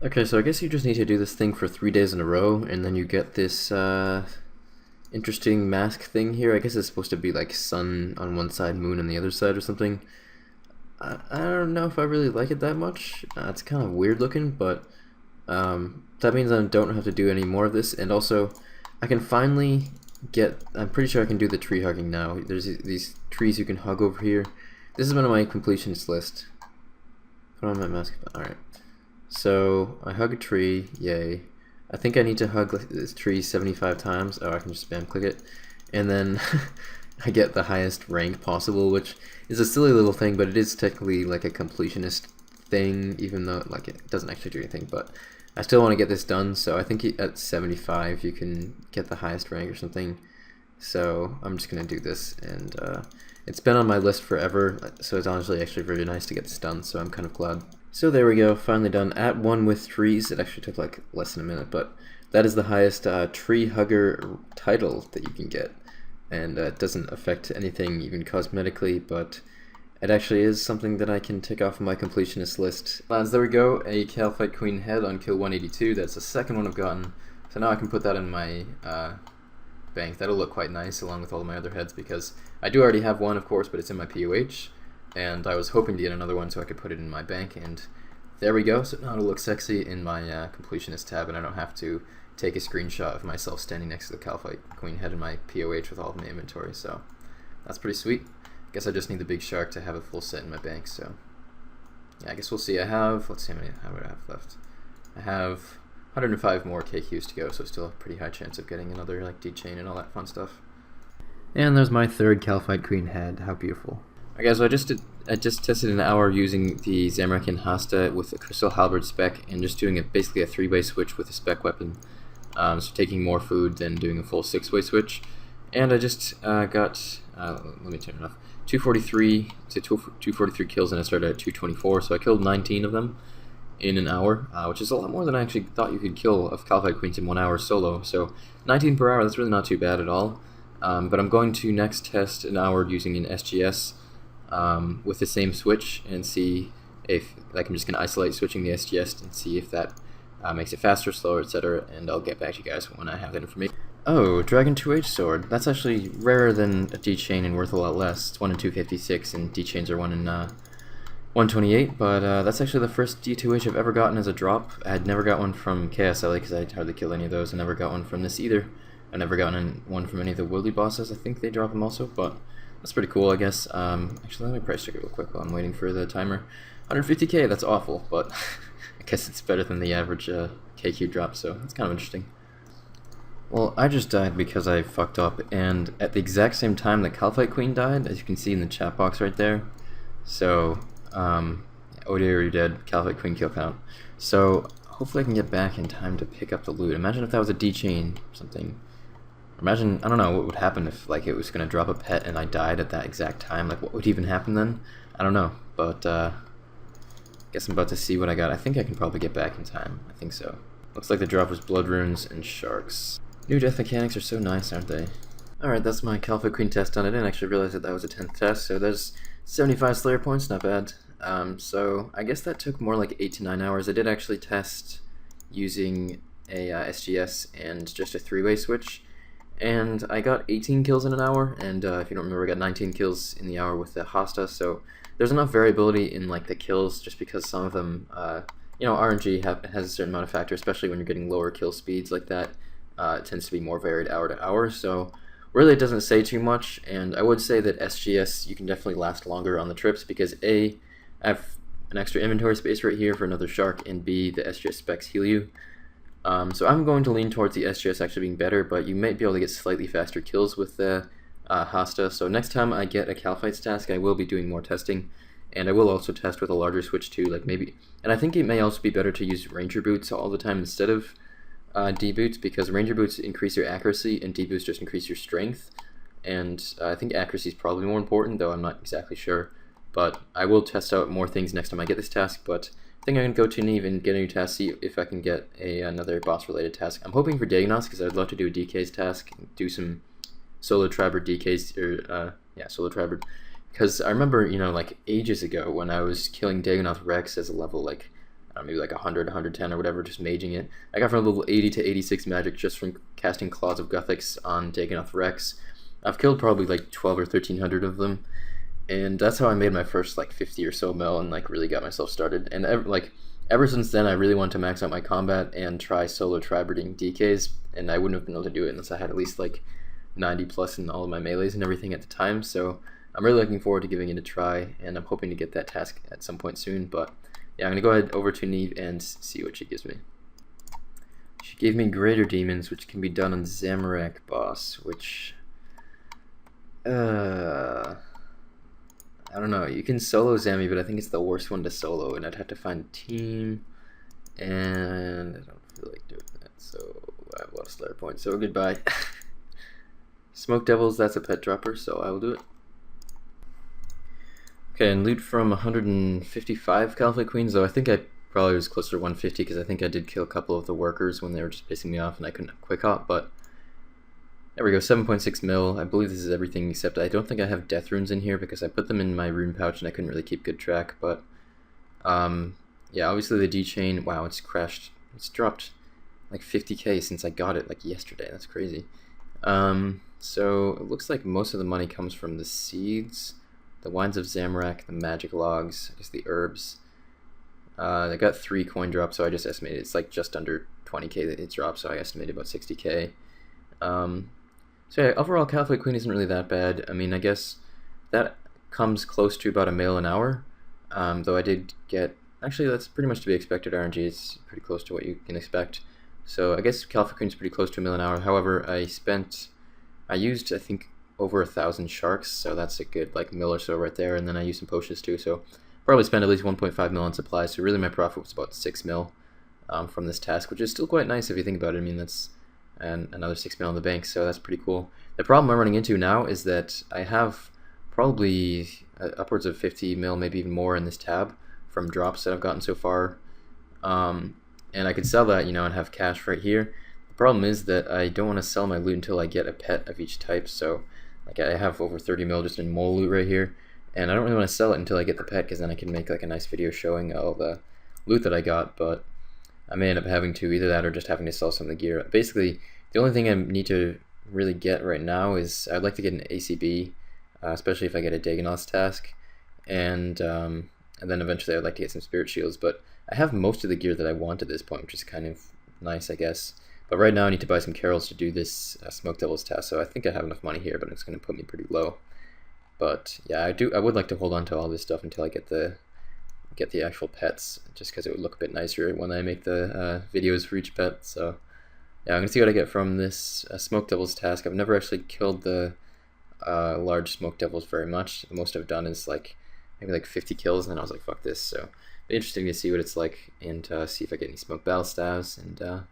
Okay, so I guess you just need to do this thing for 3 days in a row, and then you get this interesting mask thing here. I guess it's supposed to be like sun on one side, moon on the other side or something. I don't know if I really like it that much. It's kind of weird looking, but that means I don't have to do any more of this, and also I can finally get, I'm pretty sure I can do the tree hugging now. There's these trees you can hug over here. This is one of my completionist list. Put on my mask. Alright. So I hug a tree, yay. I think I need to hug this tree 75 times. Oh, I can just spam click it. And then I get the highest rank possible, which is a silly little thing, but it is technically like a completionist thing, even though like it doesn't actually do anything. But I still want to get this done, so I think at 75 you can get the highest rank or something. So I'm just gonna do this, and it's been on my list forever, so it's honestly actually very nice to get this done, so I'm kind of glad. So there we go, finally done. At 1 with trees. It actually took like less than a minute, but that is the highest tree hugger title that you can get, and it doesn't affect anything even cosmetically, but it actually is something that I can tick off my completionist list. Lads, there we go, a Kalphite Queen head on kill 182. That's the second one I've gotten, so now I can put that in my bank. That'll look quite nice along with all of my other heads, because I do already have one, of course, but it's in my POH, and I was hoping to get another one so I could put it in my bank, and there we go. So now it'll look sexy in my completionist tab, and I don't have to take a screenshot of myself standing next to the Kalphite Queen head in my POH with all of my inventory, so that's pretty sweet. Guess I just need the big shark to have a full set in my bank, so yeah, I guess we'll see. I have, let's see how many I have left. I have 105 more KQs to go, so still a pretty high chance of getting another like D-chain and all that fun stuff. And there's my third Kalphite Queen head. How beautiful. Okay, so I just tested an hour using the Zamorak and Hasta with a Crystal Halberd spec, and just doing basically a 3-way switch with a spec weapon. So taking more food than doing a full 6-way switch. And I just got, let me turn it off, 243 to 243 kills, and I started at 224, so I killed 19 of them in an hour, which is a lot more than I actually thought you could kill of Kalphite Queens in 1 hour solo. So 19 per hour, that's really not too bad at all. But I'm going to next test an hour using an SGS with the same switch, and see if, like, I'm just going to isolate switching the SGS and see if that makes it faster, slower, etc. And I'll get back to you guys when I have that information. Oh, Dragon 2H Sword. That's actually rarer than a D-chain and worth a lot less. It's 1 in 256, and D-chains are 1 in 128, but that's actually the first D2H I've ever gotten as a drop. I had never got one from KSLA because I hardly killed any of those. I never got one from this either. I never gotten one from any of the Wildy bosses. I think they drop them also, but that's pretty cool, I guess. Actually, let me price check it real quick while I'm waiting for the timer. 150k, that's awful, but I guess it's better than the average KQ drop, so that's kind of interesting. Well, I just died because I fucked up, and at the exact same time the Kalphite Queen died, as you can see in the chat box right there. So, Odie already dead, Kalphite Queen kill count. So, hopefully I can get back in time to pick up the loot. Imagine if that was a D-chain or something. Imagine, I don't know, what would happen if like it was going to drop a pet and I died at that exact time. Like, what would even happen then? I don't know, but guess I'm about to see what I got. I think I can probably get back in time. I think so. Looks like the drop was blood runes and sharks. New death mechanics are so nice, aren't they? Alright, that's my Kalphite Queen test done. I didn't actually realize that that was a 10th test, so there's 75 Slayer points, not bad. So I guess that took more like 8 to 9 hours. I did actually test using a SGS and just a 3-way switch, and I got 18 kills in an hour, and if you don't remember, I got 19 kills in the hour with the Hasta, so there's enough variability in like the kills, just because some of them, you know, RNG has a certain amount of factor, especially when you're getting lower kill speeds like that. It tends to be more varied hour to hour, so really it doesn't say too much. And I would say that SGS, you can definitely last longer on the trips, because A, I have an extra inventory space right here for another shark, and B, the SGS specs heal you. So I'm going to lean towards the SGS actually being better, but you might be able to get slightly faster kills with the Hasta. So next time I get a Kalphite's task, I will be doing more testing, and I will also test with a larger switch too, like maybe, and I think it may also be better to use Ranger boots all the time instead of D boots, because Ranger boots increase your accuracy and D boots just increase your strength, and I think accuracy is probably more important, though I'm not exactly sure. But I will test out more things next time I get this task. But I think I'm going to go to Neve and get a new task, see if I can get another boss related task. I'm hoping for Dagannoth, because I'd love to do a DK's task, do some solo tribber DKs, or yeah, solo tribber, because I remember, you know, like ages ago when I was killing Dagannoth Rex as a level like, I maybe like 100, 110 or whatever, just maging it. I got from level 80 to 86 magic just from casting Claws of Guthix on Dagannoth Rex. I've killed probably like 12 or 1300 of them, and that's how I made my first like 50 or so mil and like really got myself started. And ever since then, I really wanted to max out my combat and try solo tri-breeding DKs, and I wouldn't have been able to do it unless I had at least like 90 plus in all of my melees and everything at the time. So I'm really looking forward to giving it a try, and I'm hoping to get that task at some point soon. But yeah, I'm gonna go ahead over to Neve and see what she gives me. She gave me Greater Demons, which can be done on Zamorak boss, which I don't know. You can solo Zammy, but I think it's the worst one to solo, and I'd have to find a team, and I don't feel like doing that, so I have a lot of Slayer points, so goodbye. Smoke Devils, that's a pet dropper, so I will do it. Okay, and loot from 155 Kalphite Queens, though I think I probably was closer to 150, because I think I did kill a couple of the workers when they were just pissing me off and I couldn't quick hop, but there we go, 7.6 mil. I believe this is everything except I don't think I have death runes in here because I put them in my rune pouch and I couldn't really keep good track. But yeah, obviously the D chain, wow, it's crashed. It's dropped like 50k since I got it like yesterday. That's crazy. So it looks like most of the money comes from the seeds, the wines of Zamorak, the magic logs, I guess the herbs. I got 3 coin drops, so I just estimated it's like just under 20k that it dropped, so I estimated about 60k. So yeah, overall Kalphite Queen isn't really that bad. I mean, I guess that comes close to about a mil an hour, though I did get, actually that's pretty much to be expected RNG, it's pretty close to what you can expect. So I guess Kalphite Queen's pretty close to a mil an hour. However, I used I think over 1,000 sharks, so that's a good like mil or so right there, and then I used some potions too, so probably spent at least 1.5 mil on supplies, so really my profit was about 6 mil from this task, which is still quite nice if you think about it. I mean, that's and another 6 mil in the bank, so that's pretty cool. The problem I'm running into now is that I have probably upwards of 50 mil, maybe even more in this tab from drops that I've gotten so far, and I could sell that, you know, and have cash right here. The problem is that I don't want to sell my loot until I get a pet of each type, so like I have over 30 mil just in mole loot right here, and I don't really want to sell it until I get the pet, because then I can make like a nice video showing all the loot that I got, but I may end up having to either that or just having to sell some of the gear. Basically, the only thing I need to really get right now is I'd like to get an ACB, especially if I get a Dagannoth task, and then eventually I'd like to get some spirit shields. But I have most of the gear that I want at this point, which is kind of nice, I guess. But right now I need to buy some carols to do this Smoke Devils task, so I think I have enough money here, but it's going to put me pretty low. But yeah, I would like to hold on to all this stuff until I get the actual pets, just because it would look a bit nicer when I make the videos for each pet. So yeah, I'm gonna see what I get from this Smoke Devils task. I've never actually killed the large Smoke Devils very much. The most I've done is like maybe like 50 kills, and then I was like, fuck this. So it'll be interesting to see what it's like, and see if I get any Smoke Battle Staves, and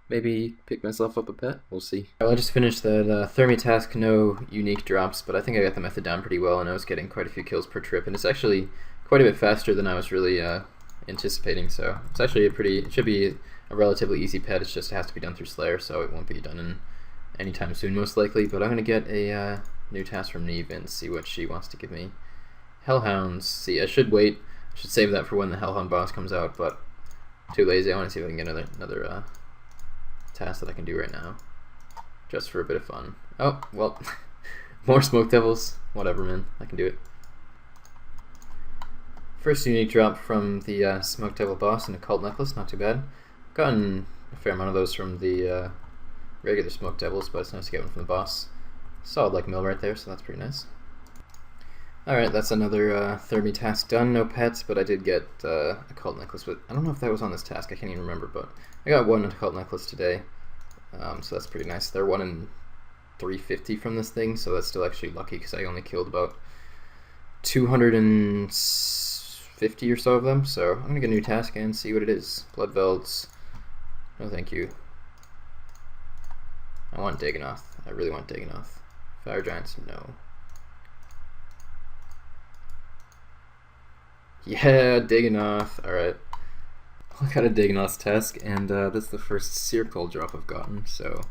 maybe pick myself up a pet. We'll see. Well, I just finished that Thermi task, no unique drops, but I think I got the method down pretty well, and I was getting quite a few kills per trip, and it's actually quite a bit faster than I was really anticipating, so it's actually it should be a relatively easy pet. It just has to be done through Slayer, so it won't be done in anytime soon most likely, but I'm going to get a new task from Neve and see what she wants to give me. Hellhounds, see, I should wait, I should save that for when the Hellhound boss comes out, but too lazy. I want to see if I can get another task that I can do right now, just for a bit of fun. Oh, well, more Smoke Devils, whatever man, I can do it. First unique drop from the Smoke Devil boss and a Cult Necklace, not too bad. Gotten a fair amount of those from the regular Smoke Devils, but it's nice to get one from the boss. Solid like mil right there, so that's pretty nice. Alright, that's another Thermi task done. No pets, but I did get a Cult Necklace. But I don't know if that was on this task, I can't even remember, but I got one Cult Necklace today, so that's pretty nice. They're 1 in 350 from this thing, so that's still actually lucky because I only killed about 250 or so of them, so I'm gonna get a new task and see what it is. Blood Velds, no thank you. I want Dagannoth, I really want Dagannoth. Fire Giants, no. Yeah, Dagannoth, alright. I got a Dagannoth task, and that's the first Circle drop I've gotten, so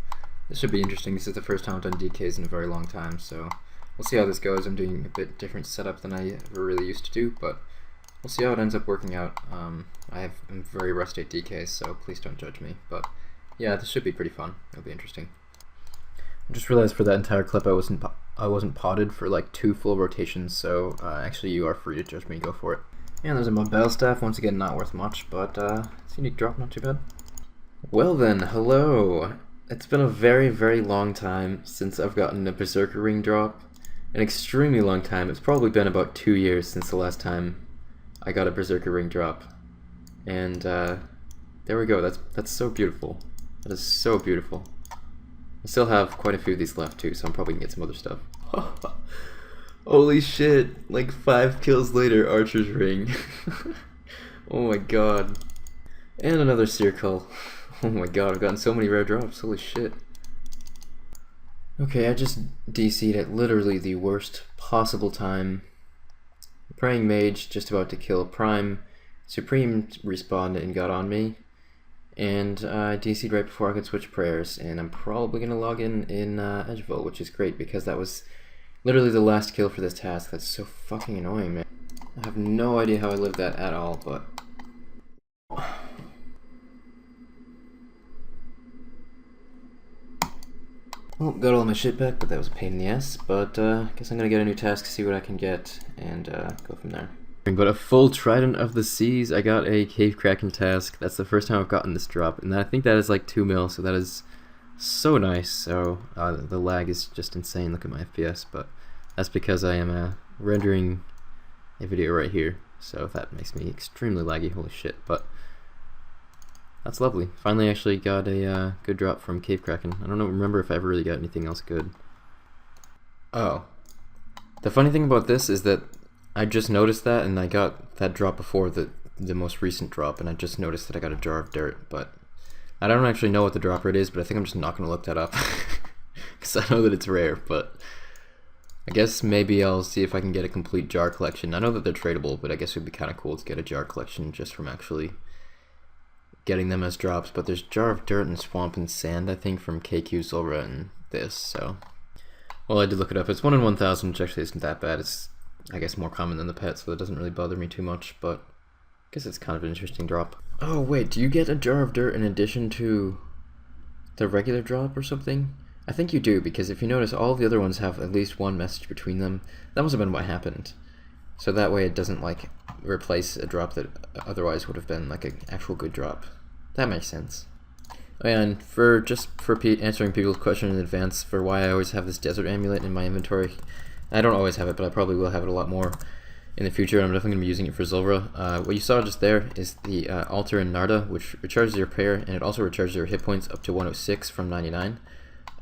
this should be interesting. This is the first time I've done DKs in a very long time, so we'll see how this goes. I'm doing a bit different setup than I ever really used to do, but We'll see how it ends up working out. I'm very rusty at DKs, so please don't judge me. But yeah, this should be pretty fun. It'll be interesting. I just realized for that entire clip I wasn't potted for like 2 full rotations, so actually you are free to judge me. Go for it. And there's a mud battle staff. Once again, not worth much, but it's a unique drop, not too bad. Well then, hello. It's been a very, very long time since I've gotten a Berserker Ring drop. An extremely long time. It's probably been about 2 years since the last time I got a Berserker Ring drop. And there we go. That's so beautiful. That is so beautiful. I still have quite a few of these left too, so I'm probably gonna get some other stuff. Holy shit! Like 5 kills later, Archer's Ring. Oh my god. And another Circle. Oh my god, I've gotten so many rare drops. Holy shit. Okay, I just DC'd at literally the worst possible time. Praying Mage just about to kill Prime. Supreme respawned and got on me. And I DC'd right before I could switch prayers. And I'm probably going to log in Edgeville, which is great because that was literally the last kill for this task. That's so fucking annoying, man. I have no idea how I lived that at all, but... Well, got all my shit back, but that was a pain in the ass. But guess I'm gonna get a new task, see what I can get, and go from there. But a full Trident of the Seas. I got a Cave Kraken task. That's the first time I've gotten this drop, and I think that is like 2 mil, so that is so nice. So the lag is just insane. Look at my FPS, but that's because I am rendering a video right here, so that makes me extremely laggy. Holy shit! But that's lovely. Finally actually got a good drop from Cave Kraken. I don't remember if I ever really got anything else good. Oh. The funny thing about this is that I just noticed that, and I got that drop before the most recent drop, and I just noticed that I got a Jar of Dirt, but I don't actually know what the drop rate is, but I think I'm just not going to look that up. Because I know that it's rare, but I guess maybe I'll see if I can get a complete jar collection. I know that they're tradable, but I guess it would be kind of cool to get a jar collection just from actually getting them as drops. But there's Jar of Dirt and Swamp and Sand, I think, from KQ, Zulra, and this, so... Well, I did look it up. It's 1 in 1,000, which actually isn't that bad. It's, I guess, more common than the pet, so it doesn't really bother me too much, but I guess it's kind of an interesting drop. Oh, wait, do you get a Jar of Dirt in addition to the regular drop or something? I think you do, because if you notice, all the other ones have at least one message between them. That must have been what happened. So that way it doesn't, like, replace a drop that otherwise would have been, like, an actual good drop. That makes sense. And for answering people's question in advance for why I always have this desert amulet in my inventory, I don't always have it, but I probably will have it a lot more in the future. I'm definitely going to be using it for Zulra. What you saw just there is the altar in Narda, which recharges your prayer, and it also recharges your hit points up to 106 from 99.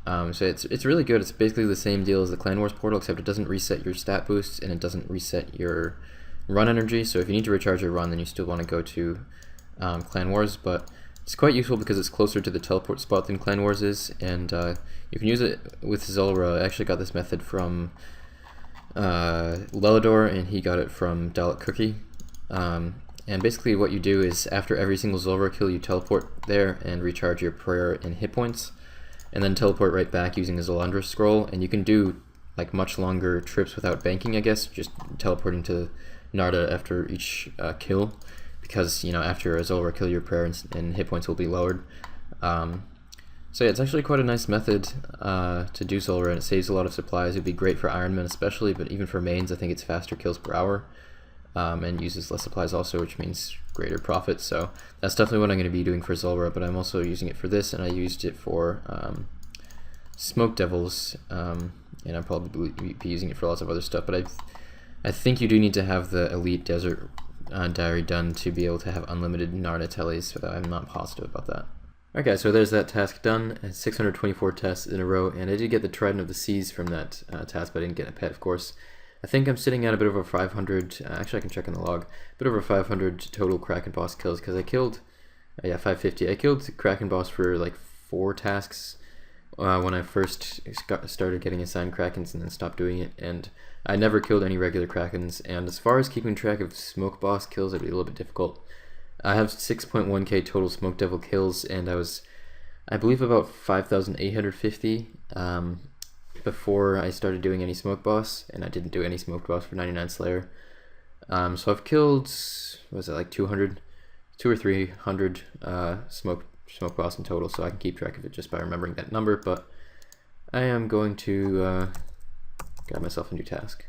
So it's really good. It's basically the same deal as the Clan Wars portal, except it doesn't reset your stat boosts, and it doesn't reset your run energy. So if you need to recharge your run, then you still want to go to Clan Wars, but it's quite useful because it's closer to the teleport spot than Clan Wars is, and you can use it with Zulra. I actually got this method from Lelador, and he got it from Dalek Cookie. And basically what you do is after every single Zulra kill, you teleport there and recharge your prayer and hit points, and then teleport right back using a Zalandra scroll, and you can do like much longer trips without banking, I guess, just teleporting to Narda after each kill. Because, you know, after a Zulra kill, your prayer and hit points will be lowered. So yeah, it's actually quite a nice method to do Zulra, and it saves a lot of supplies. It would be great for Ironman especially, but even for mains, I think it's faster kills per hour, and uses less supplies also, which means greater profit. So that's definitely what I'm going to be doing for Zulra, but I'm also using it for this, and I used it for Smoke Devils, and I'll probably be using it for lots of other stuff, but I think you do need to have the Elite Desert Diary done to be able to have unlimited Narda tellies, so I'm not positive about that. Okay, so there's that task done. 624 tests in a row, and I did get the Trident of the Seas from that task, but I didn't get a pet, of course. I think I'm sitting at a bit over 500, actually I can check in the log, a bit over 500 total Kraken boss kills, because I killed, 550. I killed Kraken boss for like 4 tasks when I first started getting assigned Krakens and then stopped doing it, and I never killed any regular Krakens, and as far as keeping track of smoke boss kills, it'd be a little bit difficult. I have 6.1k total smoke devil kills, and I believe about 5,850 before I started doing any smoke boss, and I didn't do any smoke boss for 99 Slayer. So I've killed, what was it, like 200, 2 or 300 smoke boss in total, so I can keep track of it just by remembering that number, but I am going to grab myself a new task.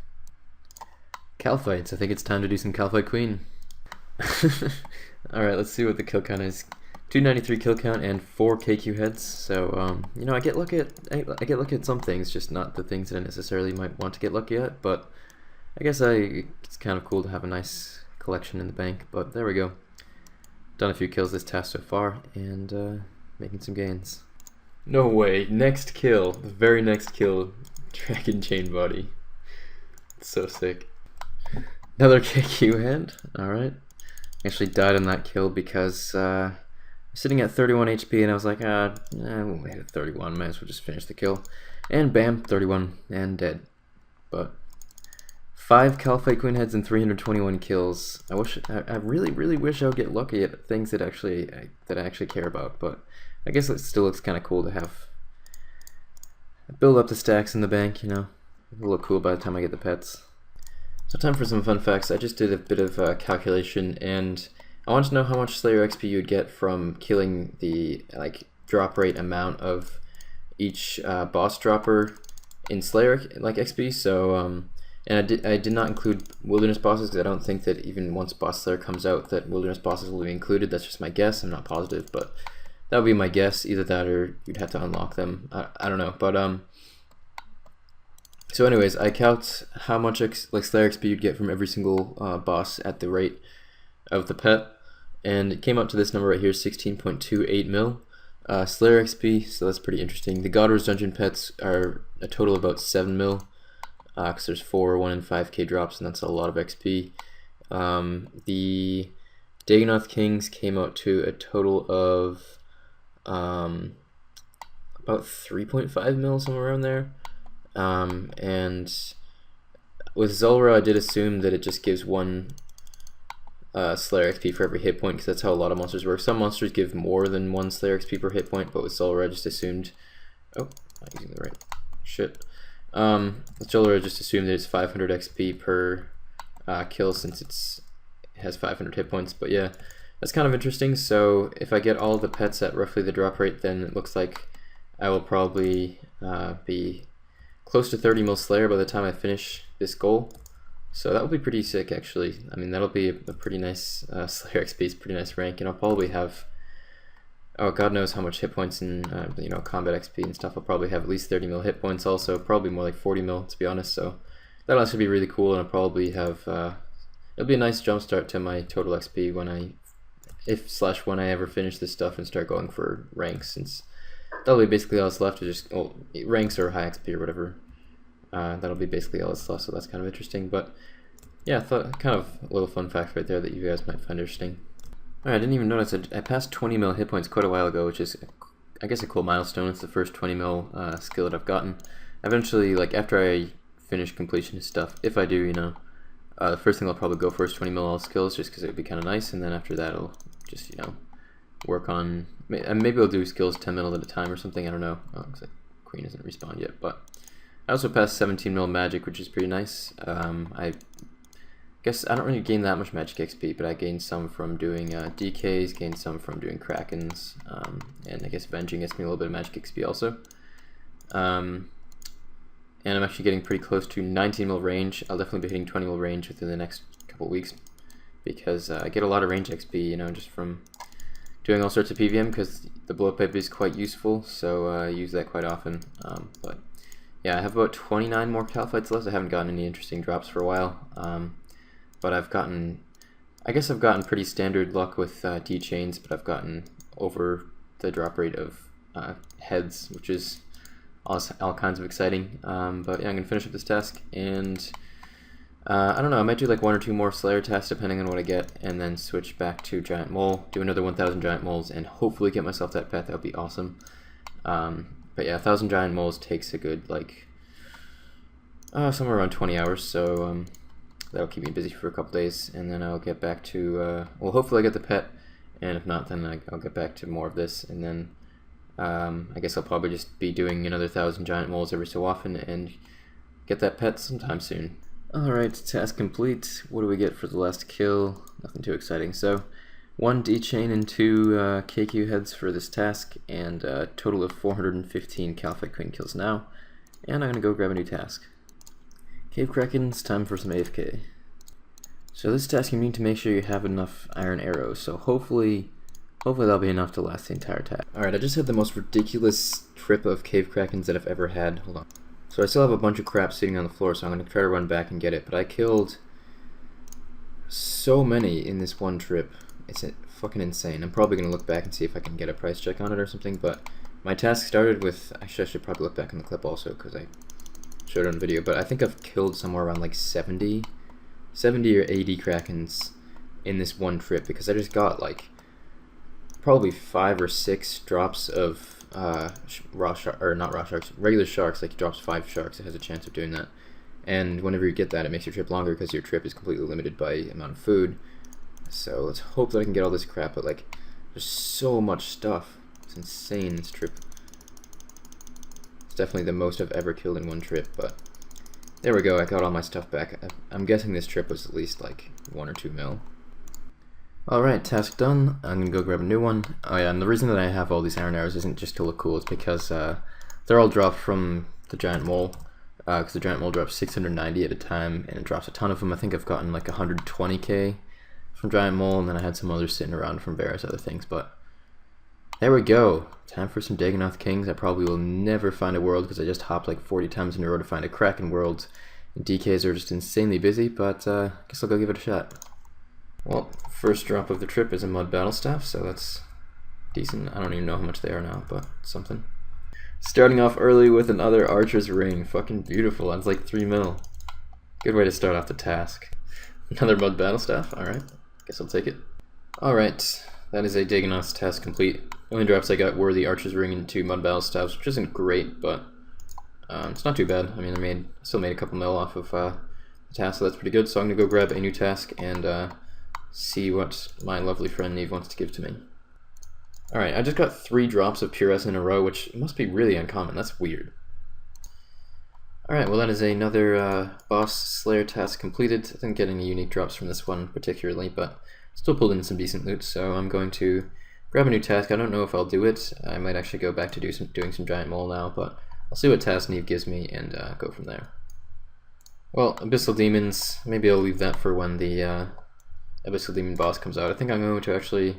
Kalphites, I think it's time to do some Kalphite Queen. Alright, let's see what the kill count is. 293 kill count and 4 KQ heads, so you know, I get lucky at some things, just not the things that I necessarily might want to get lucky at, but I guess it's kind of cool to have a nice collection in the bank, but there we go. Done a few kills this task so far, and making some gains. No way, next kill, the very next kill, Dragon Chain Body. It's so sick. Another KQ head, alright. Actually died on that kill because I was sitting at 31 HP and I was like, I won't hit 31, might as well just finish the kill. And bam, 31 and dead. But 5 Kalphite Queen heads and 321 kills. I really wish I would get lucky at things that I actually care about, but I guess it still looks kind of cool to have build up the stacks in the bank, you know. It'll look cool by the time I get the pets. So time for some fun facts. I just did a bit of calculation, and I want to know how much Slayer XP you'd get from killing the drop rate amount of each boss dropper in Slayer XP. So and I did not include wilderness bosses because I don't think that even once Boss Slayer comes out that wilderness bosses will be included. That's just my guess. I'm not positive, but that would be my guess. Either that or you'd have to unlock them. I don't know, but so anyways, I calc how much Slayer XP you'd get from every single boss at the rate of the pet, and it came up to this number right here, 16.28 mil Slayer XP, so that's pretty interesting. The God Wars dungeon pets are a total of about 7 mil, because there's 4 1 and 5k drops, and that's a lot of XP. The Dagannoth Kings came out to a total of about 3.5 mil, somewhere around there. And with Zulrah, I did assume that it just gives 1 Slayer XP for every hit point, because that's how a lot of monsters work. Some monsters give more than 1 Slayer XP per hit point, but with Zulrah I just assumed, oh, not using the right shit. With Zulrah I just assumed that it's 500 XP per kill, since it has 500 hit points. But yeah, that's kind of interesting. So if I get all the pets at roughly the drop rate, then it looks like I will probably be close to 30 mil Slayer by the time I finish this goal. So that will be pretty sick, actually. I mean, that'll be a pretty nice Slayer XP, it's pretty nice rank, and I'll probably have, oh, God knows how much hit points and you know, combat XP and stuff. I'll probably have at least 30 mil hit points, also probably more like 40 mil to be honest. So that'll actually be really cool, and I'll probably have it'll be a nice jump start to my total XP when I ever finish this stuff and start going for ranks, since that'll be basically all that's left, to just ranks or high XP or whatever. That'll be basically all that's left, so that's kind of interesting. But yeah, I thought kind of a little fun fact right there that you guys might find interesting. Alright, I didn't even notice I passed 20 mil hit points quite a while ago, which is, I guess, a cool milestone. It's the first 20 mil skill that I've gotten. Eventually, after I finish completionist stuff, if I do, you know, the first thing I'll probably go for is 20 mil all skills, just because it would be kind of nice, and then after that I'll just, you know, work on, maybe I'll do skills 10 mil at a time or something, I don't know, because the queen hasn't respawned yet. But I also passed 17 mil magic, which is pretty nice. I guess I don't really gain that much magic XP, but I gained some from doing DKs, gained some from doing krakens, and I guess avenging gets me a little bit of magic XP also. And I'm actually getting pretty close to 19 mil range. I'll definitely be hitting 20 mil range within the next couple weeks, because I get a lot of range XP, you know, just from doing all sorts of PvM, because the blow up pipe is quite useful, so I use that quite often. But yeah, I have about 29 more Kalphites left. I haven't gotten any interesting drops for a while, but I guess I've gotten pretty standard luck with D-chains, but I've gotten over the drop rate of heads, which is all kinds of exciting. But yeah, I'm gonna finish up this task, and I don't know, I might do like 1 or 2 more Slayer tasks depending on what I get, and then switch back to Giant Mole, do another 1,000 Giant Moles, and hopefully get myself that pet. That would be awesome. But yeah, 1,000 Giant Moles takes a good, somewhere around 20 hours, so that'll keep me busy for a couple days, and then I'll get back to, well, hopefully I get the pet, and if not, then I'll get back to more of this, and then I guess I'll probably just be doing another 1,000 Giant Moles every so often, and get that pet sometime soon. Alright, task complete. What do we get for the last kill? Nothing too exciting. So, 1 D-chain and 2 KQ heads for this task, and a total of 415 Kalphite Queen kills now. And I'm gonna go grab a new task. Cave Krakens, time for some AFK. So this task you need to make sure you have enough iron arrows, so hopefully that'll be enough to last the entire task. Alright, I just had the most ridiculous trip of Cave Krakens that I've ever had. Hold on. So I still have a bunch of crap sitting on the floor, so I'm going to try to run back and get it. But I killed so many in this one trip. It's fucking insane. I'm probably going to look back and see if I can get a price check on it or something. But my task started with... Actually, I should probably look back on the clip also, because I showed it on video. But I think I've killed somewhere around like 70 or 80 Krakens in this one trip. Because I just got like probably 5 or 6 drops of... regular sharks. Like, it drops 5 sharks, it has a chance of doing that. And whenever you get that, it makes your trip longer because your trip is completely limited by amount of food. So let's hope that I can get all this crap, but like, there's so much stuff. It's insane, this trip. It's definitely the most I've ever killed in one trip, but there we go, I got all my stuff back. I'm guessing this trip was at least like 1 or 2 mil. Alright, task done. I'm gonna go grab a new one. Oh yeah, and the reason that I have all these iron arrows isn't just to look cool, it's because they're all dropped from the giant mole. Because the giant mole drops 690 at a time, and it drops a ton of them. I think I've gotten like 120k from giant mole, and then I had some others sitting around from various other things, but there we go. Time for some Dagannoth Kings. I probably will never find a world because I just hopped like 40 times in a row to find a kraken world. And DKs are just insanely busy, but I guess I'll go give it a shot. Well, first drop of the trip is a mud battle staff, so that's decent. I don't even know how much they are now, but something. Starting off early with another archer's ring. Fucking beautiful. That's like 3 mil. Good way to start off the task. Another mud battle staff. Alright. Guess I'll take it. Alright. That is a Dagannoth's task complete. The only drops I got were the archer's ring and 2 mud battle staffs, which isn't great, but it's not too bad. I mean, I still made a couple mil off of the task, so that's pretty good. So I'm going to go grab a new task and see what my lovely friend Neve wants to give to me. Alright, I just got 3 drops of Puress in a row, which must be really uncommon. That's weird. Alright, well that is another boss slayer task completed. I didn't get any unique drops from this one particularly, but still pulled in some decent loot, so I'm going to grab a new task. I don't know if I'll do it. I might actually go back to doing some giant mole now, but I'll see what task Neve gives me and go from there. Well, Abyssal Demons, maybe I'll leave that for when the Abyssal Demon boss comes out. I think I'm going to actually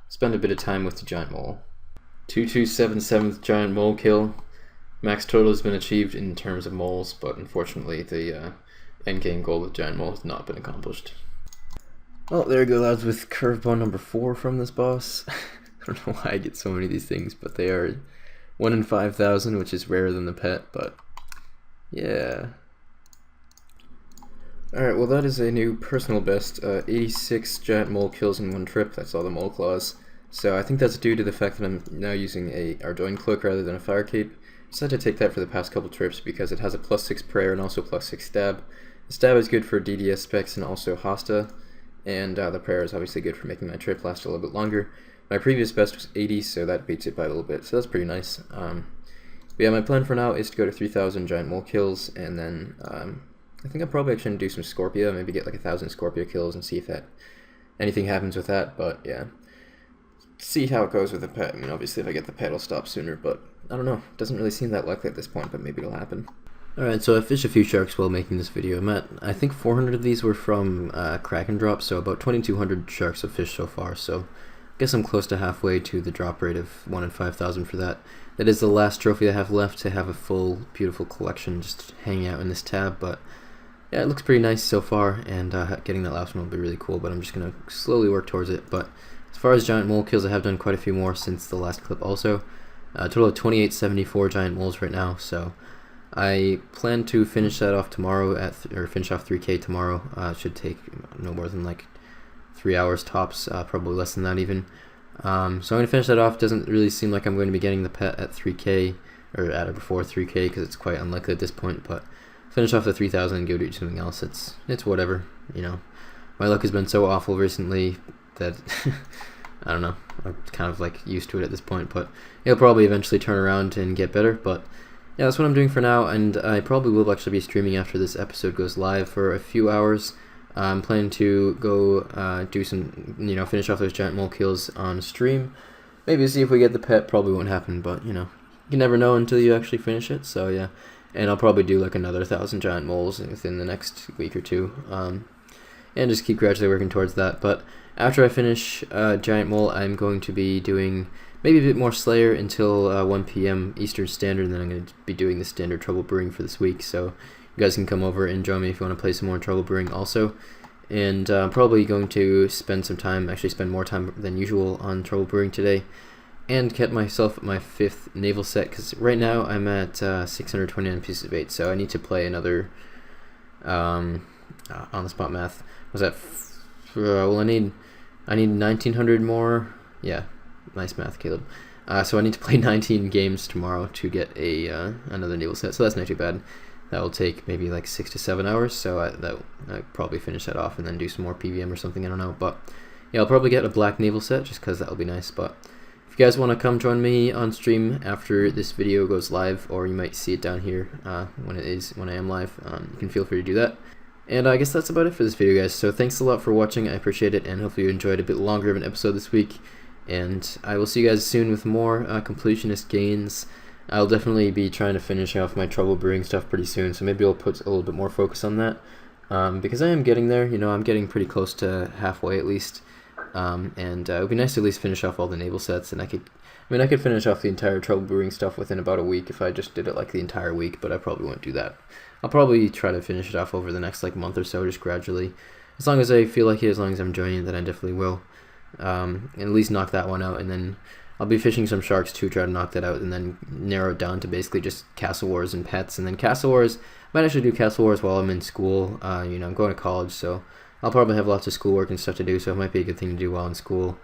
spend a bit of time with the giant mole. 2277th giant mole kill. Max total has been achieved in terms of moles, but unfortunately the endgame goal with giant mole has not been accomplished. Well, there we go, lads, with curveball number 4 from this boss. I don't know why I get so many of these things, but they are 1 in 5,000, which is rarer than the pet, but yeah. Alright, well that is a new personal best, 86 giant mole kills in one trip. That's all the mole claws. So I think that's due to the fact that I'm now using a Ardoin cloak rather than a fire cape. I decided to take that for the past couple trips because it has a +6 prayer and also +6 stab. The stab is good for DDS specs and also Hosta, and the prayer is obviously good for making my trip last a little bit longer. My previous best was 80, so that beats it by a little bit, so that's pretty nice. But yeah, my plan for now is to go to 3,000 giant mole kills, and then I think I'm probably actually going to do some Scorpia, maybe get like 1,000 Scorpia kills and see if anything happens with that, but yeah. See how it goes with the pet. I mean, obviously if I get the pet, I'll stop sooner, but I don't know. It doesn't really seem that likely at this point, but maybe it'll happen. Alright, so I fished a few sharks while making this video. I think 400 of these were from kraken drops, so about 2,200 sharks have fished so far, so I guess I'm close to halfway to the drop rate of 1 in 5,000 for that. That is the last trophy I have left to have a full, beautiful collection just hanging out in this tab, but yeah, it looks pretty nice so far, and getting that last one will be really cool, but I'm just going to slowly work towards it. But as far as giant mole kills, I have done quite a few more since the last clip also. A total of 2874 giant moles right now, so I plan to finish that off tomorrow, or finish off 3k tomorrow. It should take no more than like 3 hours tops, probably less than that even. So I'm going to finish that off. Doesn't really seem like I'm going to be getting the pet at 3k, or at or before 3k, because it's quite unlikely at this point, but finish off the 3,000 and go do something else. It's whatever, you know. My luck has been so awful recently that I don't know. I'm kind of like used to it at this point, but it'll probably eventually turn around and get better. But yeah, that's what I'm doing for now, and I probably will actually be streaming after this episode goes live for a few hours. I'm planning to go do some, finish off those giant mole kills on stream. Maybe see if we get the pet. Probably won't happen, but you can never know until you actually finish it. So yeah, and I'll probably do like another 1,000 giant moles within the next week or two, and just keep gradually working towards that. But after I finish giant mole, I'm going to be doing maybe a bit more Slayer until 1 p.m. Eastern Standard, and then I'm going to be doing the standard Trouble Brewing for this week. So you guys can come over and join me if you want to play some more Trouble Brewing also. And I'm probably going to spend more time than usual on Trouble Brewing today, and get myself my 5th naval set, because right now I'm at 629 pieces of bait, so I need to play another, on the spot math, was that, well, I need 1900 more, yeah, nice math, Caleb. So I need to play 19 games tomorrow to get another naval set, so that's not too bad. That will take maybe like 6 to 7 hours, so I'll probably finish that off and then do some more PvM or something, I don't know. But yeah, I'll probably get a black naval set just because that will be nice. But if you guys want to come join me on stream after this video goes live, or you might see it down here when I am live, you can feel free to do that. And I guess that's about it for this video, guys. So thanks a lot for watching, I appreciate it, and hopefully you enjoyed a bit longer of an episode this week. And I will see you guys soon with more completionist gains. I'll definitely be trying to finish off my Trouble Brewing stuff pretty soon, so maybe I'll put a little bit more focus on that, because I am getting there. I'm getting pretty close to halfway at least, and it would be nice to at least finish off all the naval sets, and I could finish off the entire Trouble Brewing stuff within about a week if I just did it like the entire week, but I probably won't do that. I'll probably try to finish it off over the next like month or so, just gradually, as long as I feel like it, as long as I'm enjoying it, then I definitely will, and at least knock that one out, and then I'll be fishing some sharks too, try to knock that out, and then narrow it down to basically just Castle Wars and pets. And then Castle Wars, I might actually do Castle Wars while I'm in school. I'm going to college, so I'll probably have lots of schoolwork and stuff to do, so it might be a good thing to do while in school.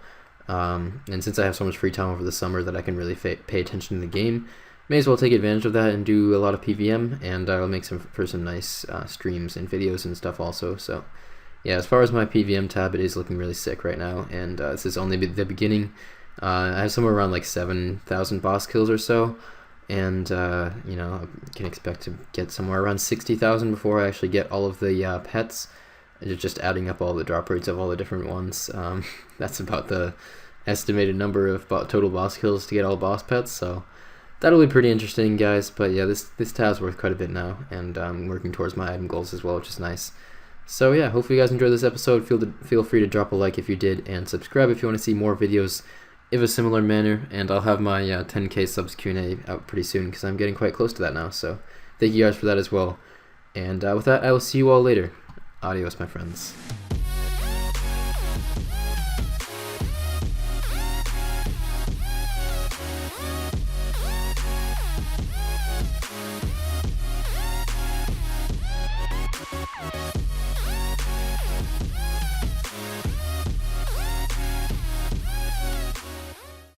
And since I have so much free time over the summer that I can really pay attention to the game, may as well take advantage of that and do a lot of PvM, and I'll make some nice streams and videos and stuff also. So yeah, as far as my PvM tab, it is looking really sick right now, and this is only the beginning. I have somewhere around like 7,000 boss kills or so, and I can expect to get somewhere around 60,000 before I actually get all of the pets. Just adding up all the drop rates of all the different ones, that's about the estimated number of total boss kills to get all boss pets, so that'll be pretty interesting, guys. But yeah, this tab's worth quite a bit now, and I'm working towards my item goals as well, which is nice. So yeah, hopefully you guys enjoyed this episode. Feel free to drop a like if you did, and subscribe if you want to see more videos of a similar manner, and I'll have my 10k subs Q&A out pretty soon, because I'm getting quite close to that now, so thank you guys for that as well. And with that, I will see you all later. Adios, my friends.